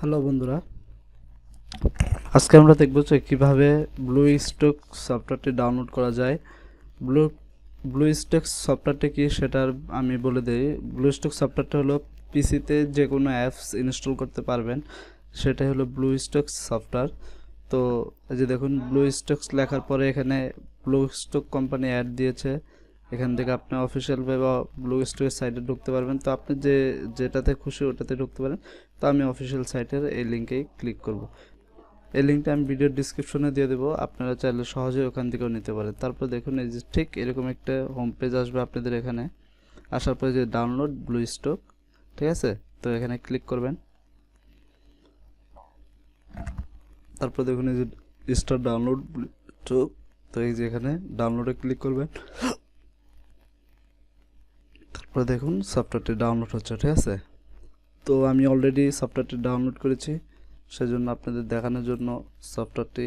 Hello বন্ধুরা, আজকে আমরা দেখব যে কিভাবে ব্লুস্ট্যাক সফটওয়্যারটি ডাউনলোড করা যায়। ব্লুস্ট্যাক সফটওয়্যারটি কি সেটা আমি বলে দেই। ব্লুস্ট্যাক সফটওয়্যারটা হলো পিসিতে যে কোনো অ্যাপস ইনস্টল করতে পারবেন, সেটাই হলো ব্লুস্ট্যাক সফটওয়্যার। তো এই যে দেখুন, ব্লুস্ট্যাক লেখার পরে এখানে ব্লুস্ট্যাক কোম্পানি অ্যাড দিয়েছে। এখান থেকে আপনি অফিসিয়ালভাবে ব্লুস্ট্যাকের সাইটে ঢুকতে পারবেন। তো আপনি যেটাতে খুশি ওটাতে ঢুকতে পারেন। তো আমি অফিসিয়াল সাইটের এই লিঙ্কেই ক্লিক করব। এই লিঙ্কটা আমি ভিডিওর ডিসক্রিপশনে দিয়ে দেবো, আপনারা চাইলে সহজেই ওখান থেকেও নিতে পারেন। তারপর দেখুন, এই যে ঠিক এরকম একটা হোম পেজ আসবে আপনাদের এখানে। আসার পরে যে ডাউনলোড ব্লুস্ট্যাক, ঠিক আছে, তো এখানে ক্লিক করবেন। তারপর দেখুন এই যে স্টার্ট ডাউনলোড ব্লুস্ট্যাক, তো এই যে এখানে ডাউনলোডে ক্লিক করবেন। তারপর দেখুন সফটওয়্যারটি ডাউনলোড হচ্ছে, ঠিক আছে। তো আমি অলরেডি সফটওয়্যারটি ডাউনলোড করেছি, সেজন্য আপনাদের দেখানোর জন্য সফটওয়্যারটি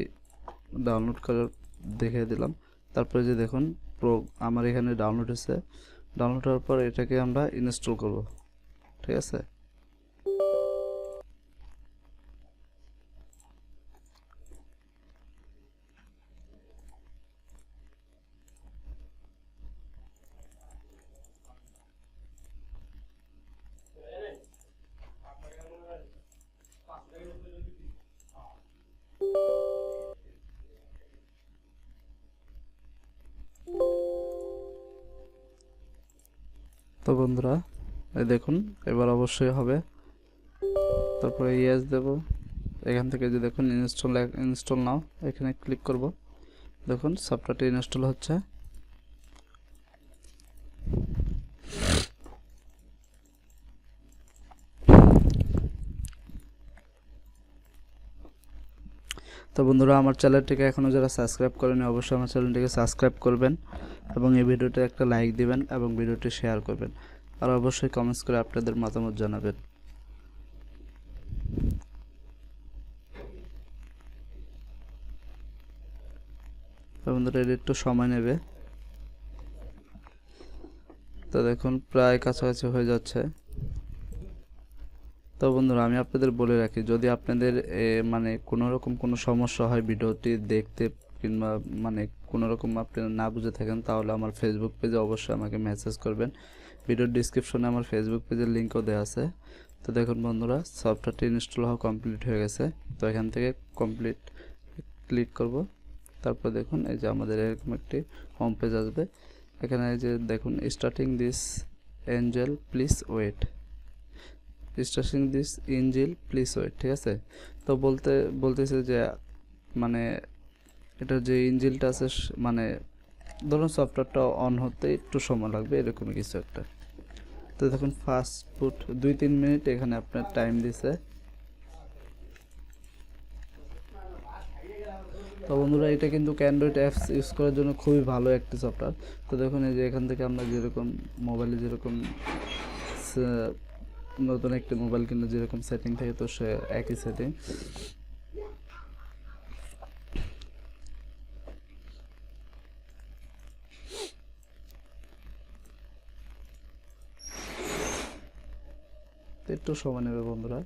ডাউনলোড করে দেখিয়ে দিলাম। তারপরে যে দেখুন আমার এখানে ডাউনলোড হয়েছে। ডাউনলোড হওয়ার পর এটাকে আমরা ইনস্টল করব, ঠিক আছে। তো বন্ধুরা, এই দেখুন এবার অবশ্যই হবে। তারপরে ইয়েস দেব। এখান থেকে যে দেখুন ইনস্টল নাও, এখানে ক্লিক করব। দেখুন সফটওয়্যারটি ইনস্টল হচ্ছে। তো বন্ধুরা, আমার চ্যানেলটিকে এখনও যারা সাবস্ক্রাইব করেনি, অবশ্যই আমার চ্যানেলটিকে সাবস্ক্রাইব করবেন এবং এই ভিডিওতে একটা লাইক দিবেন এবং ভিডিওটি শেয়ার করবেন, আর অবশ্যই কমেন্টস করে আপনাদের মতামত জানাবেন। তো বন্ধুরা, এর একটু সময় নেবে। তো দেখুন প্রায় কাছাকাছি হয়ে যাচ্ছে। তো বন্ধুরা, আমি আপনাদের বলে রাখি, যদি আপনাদের মানে কোনো সমস্যা হয় ভিডিওটি দেখতে, কিংবা মানে কোনো রকম আপনারা না বুঝে থাকেন, তাহলে আমার ফেসবুক পেজে অবশ্যই আমাকে মেসেজ করবেন। ভিডিওর ডিসক্রিপশনে আমার ফেসবুক পেজের লিঙ্কও দেওয়া আছে। তো দেখুন বন্ধুরা, সফটওয়্যারটি ইনস্টল হওয়া কমপ্লিট হয়ে গেছে। তো এখান থেকে কমপ্লিট ক্লিক করব। তারপর দেখুন এই যে আমাদের এরকম একটি হোম পেজ আসবে। এখানে এই যে দেখুন starting this angle please wait, starting this angle please wait, ঠিক আছে। তো বলতেছে যে মানে এটার যে ইঞ্জিলটা আছে, মানে ধরুন সফটওয়্যারটা অন হতে একটু সময় লাগবে, এরকমই কিছু একটা। তো দেখুন ফাস্ট ফুড 2-3 মিনিট এখানে আপনার টাইম দিছে। তো বন্ধুরা, এটা কিন্তু অ্যান্ড্রয়েড অ্যাপস ইউজ করার জন্য খুবই ভালো একটি সফটওয়্যার। তো দেখুন এই যে এখান থেকে আমরা যেরকম মোবাইলে যেরকম নতুন একটি মোবাইল কিনলে যেরকম সেটিং থাকে, তো সে একই সেটিং। তো একটু সময় নেবে বন্ধুরা।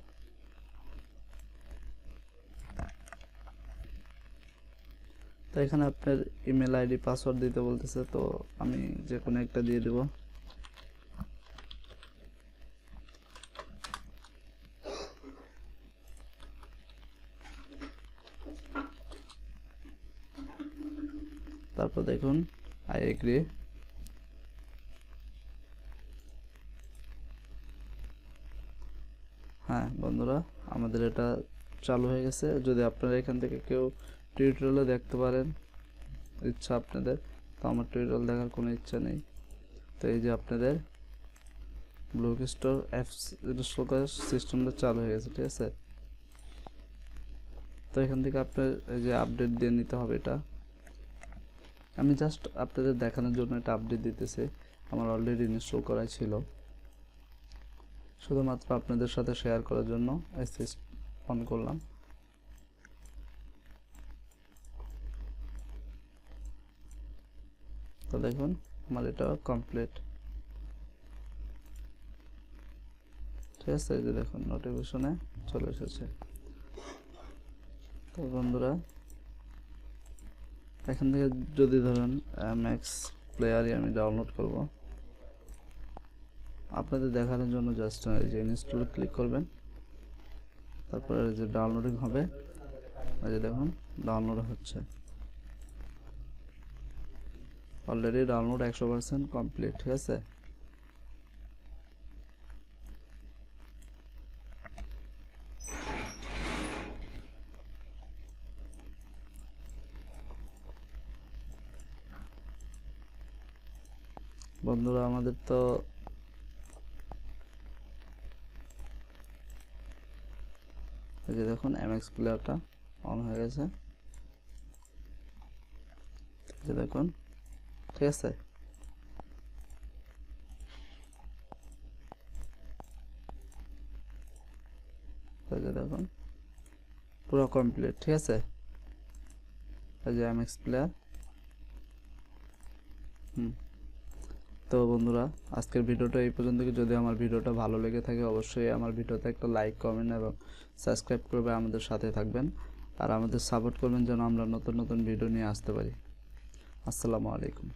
তো এখানে আপনার ইমেল আইডি পাসওয়ার্ড দিতে বলতেছে, তো আমি যে কোনো একটা দিয়ে দেব। তারপর দেখুন আই এগ্রি। হ্যাঁ বন্ধুরা, আমাদের এটা চালু হয়ে গেছে। যদি আপনারা এখান থেকে কেউ টিউটোরিয়ালও দেখতে পারেন, ইচ্ছা আপনাদের, তো আমার টিউটোরিয়াল দেখার কোনো ইচ্ছা নেই। তো এই যে আপনাদের ব্লুস্ট্যাক অ্যাপস ইনস্টল করার সিস্টেমটা চালু হয়ে গেছে, ঠিক আছে। তো এখান থেকে আপনার এই যে আপডেট দিয়ে নিতে হবে। এটা আমি জাস্ট আপনাদের দেখানোর জন্য এটা আপডেট দিতেছি, আমার অলরেডি ইনস্টল করাই ছিল, শুধুমাত্র আপনাদের সাথে শেয়ার করার জন্য এসএস অন করলাম। তো দেখুন আমার এটা কমপ্লিট, ঠিক আছে, এই যে দেখুন নোটিফিকেশনে চলে এসেছে। তো বন্ধুরা এখান থেকে যদি ধরেন ম্যাক্স প্লেয়ারই আমি ডাউনলোড করব, আপনাদের দেখানোর জন্য জাস্ট এই যে ইনস্টল ক্লিক করবেন, তারপরে এই যে ডাউনলোডিং হবে, এই যে দেখুন ডাউনলোড হচ্ছে, অলরেডি ডাউনলোড 100% কমপ্লিট। ঠিক আছে, বন্ধুরা আমাদের তো এই যে দেখুন এমএক্স প্লেয়ারটা অন হয়ে গেছে, এই যে দেখুন। ঠিক আছে, এই যে দেখুন পুরো কমপ্লিট। ঠিক আছে, এই যে এমএক্স প্লেয়ার। তো বন্ধুরা আজকের ভিডিওটা এই পর্যন্ত। যদি আমার ভিডিওটা ভালো লেগে থাকে অবশ্যই আমার ভিডিওতে একটা লাইক, কমেন্ট এবং সাবস্ক্রাইব করবে, আমাদের সাথে থাকবেন আর আমাদের সাপোর্ট করবেন যেন আমরা নতুন নতুন ভিডিও নিয়ে আসতে পারি। আসসালামু আলাইকুম।